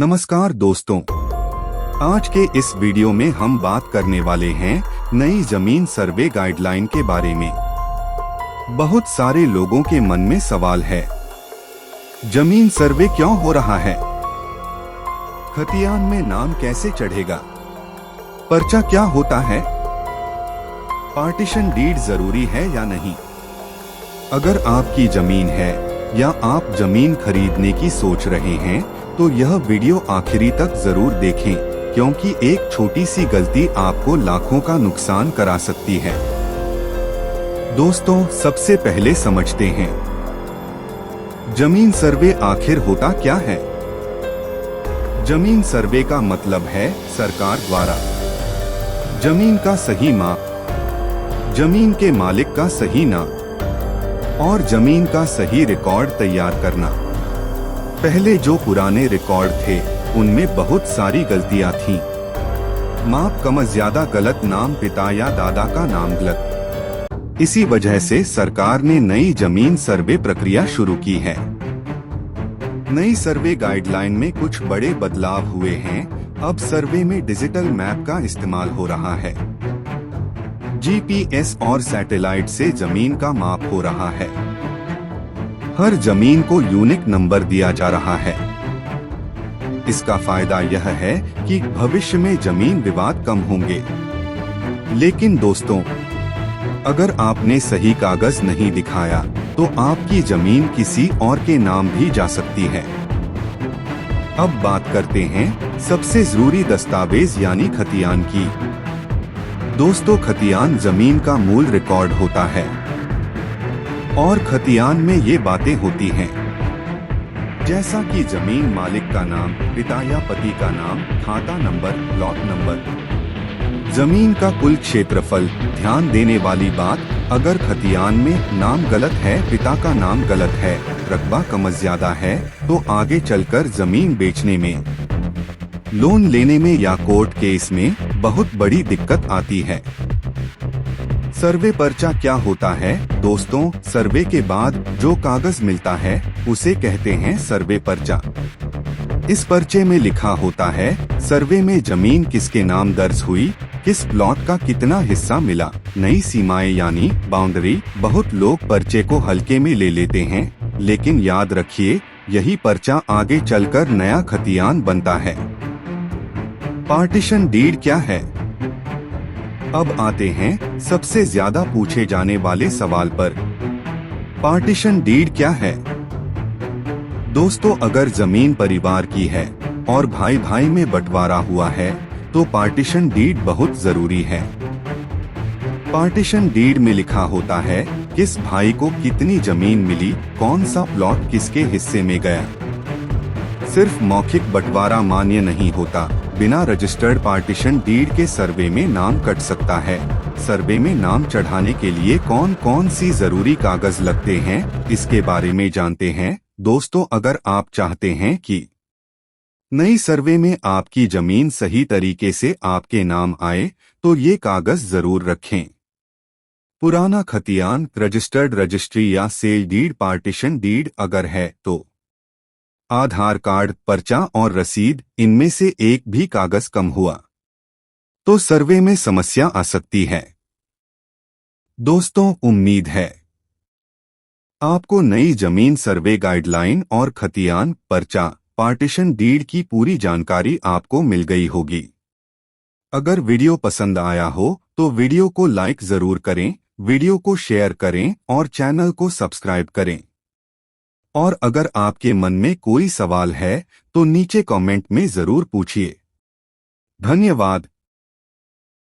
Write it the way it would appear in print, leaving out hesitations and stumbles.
नमस्कार दोस्तों, आज के इस वीडियो में हम बात करने वाले हैं नई जमीन सर्वे गाइडलाइन के बारे में। बहुत सारे लोगों के मन में सवाल है, जमीन सर्वे क्यों हो रहा है? खतियान में नाम कैसे चढ़ेगा? पर्चा क्या होता है? पार्टीशन डीड जरूरी है या नहीं? अगर आपकी जमीन है या आप जमीन खरीदने की सोच रहे हैं तो यह वीडियो आखिरी तक जरूर देखें, क्योंकि एक छोटी सी गलती आपको लाखों का नुकसान करा सकती है। दोस्तों, सबसे पहले समझते हैं जमीन सर्वे आखिर होता क्या है। जमीन सर्वे का मतलब है सरकार द्वारा जमीन का सही माप, जमीन के मालिक का सही नाम और जमीन का सही रिकॉर्ड तैयार करना। पहले जो पुराने रिकॉर्ड थे उनमें बहुत सारी गलतियां थीं। माप कम ज्यादा गलत, नाम पिता या दादा का नाम गलत। इसी वजह से सरकार ने नई जमीन सर्वे प्रक्रिया शुरू की है। नई सर्वे गाइडलाइन में कुछ बड़े बदलाव हुए हैं। अब सर्वे में डिजिटल मैप का इस्तेमाल हो रहा है। जीपीएस और सैटेलाइट से जमीन का माप हो रहा है। हर जमीन को यूनिक नंबर दिया जा रहा है। इसका फायदा यह है कि भविष्य में जमीन विवाद कम होंगे। लेकिन दोस्तों, अगर आपने सही कागज नहीं दिखाया तो आपकी जमीन किसी और के नाम भी जा सकती है। अब बात करते हैं सबसे जरूरी दस्तावेज यानी खतियान की। दोस्तों, खतियान जमीन का मूल रिकॉर्ड होता है और खतियान में ये बातें होती हैं, जैसा कि जमीन मालिक का नाम, पिता या पति का नाम, खाता नंबर, प्लॉट नंबर, जमीन का कुल क्षेत्रफल। ध्यान देने वाली बात, अगर खतियान में नाम गलत है, पिता का नाम गलत है, रकबा कम ज्यादा है, तो आगे चलकर जमीन बेचने में, लोन लेने में या कोर्ट केस में बहुत बड़ी दिक्कत आती है। सर्वे पर्चा क्या होता है? दोस्तों, सर्वे के बाद जो कागज मिलता है उसे कहते हैं सर्वे पर्चा। इस पर्चे में लिखा होता है सर्वे में जमीन किसके नाम दर्ज हुई, किस प्लॉट का कितना हिस्सा मिला, नई सीमाएं यानी बाउंड्री। बहुत लोग पर्चे को हल्के में ले लेते हैं, लेकिन याद रखिए यही पर्चा आगे चलकर नया खतियान बनता है। पार्टीशन डीड क्या है? अब आते हैं सबसे ज्यादा पूछे जाने वाले सवाल पर। पार्टीशन डीड क्या है? दोस्तों, अगर जमीन परिवार की है और भाई भाई में बंटवारा हुआ है तो पार्टीशन डीड बहुत जरूरी है। पार्टीशन डीड में लिखा होता है किस भाई को कितनी जमीन मिली, कौन सा प्लॉट किसके हिस्से में गया। सिर्फ मौखिक बंटवारा मान्य नहीं होता। बिना रजिस्टर्ड पार्टीशन डीड के सर्वे में नाम कट सकता है। सर्वे में नाम चढ़ाने के लिए कौन कौन सी जरूरी कागज लगते हैं, इसके बारे में जानते हैं। दोस्तों, अगर आप चाहते हैं कि नई सर्वे में आपकी जमीन सही तरीके से आपके नाम आए तो ये कागज जरूर रखें। पुराना खतियान, रजिस्टर्ड रजिस्ट्री या सेल डीड, पार्टीशन डीड अगर है तो आधार कार्ड, पर्चा और रसीद, इनमें से एक भी कागज कम हुआ तो सर्वे में समस्या आ सकती है। दोस्तों, उम्मीद है आपको नई जमीन सर्वे गाइडलाइन और खतियान, पर्चा, पार्टीशन डीड की पूरी जानकारी आपको मिल गई होगी। अगर वीडियो पसंद आया हो तो वीडियो को लाइक जरूर करें, वीडियो को शेयर करें और चैनल को सब्सक्राइब करें। और अगर आपके मन में कोई सवाल है तो नीचे कमेंट में जरूर पूछिए। धन्यवाद।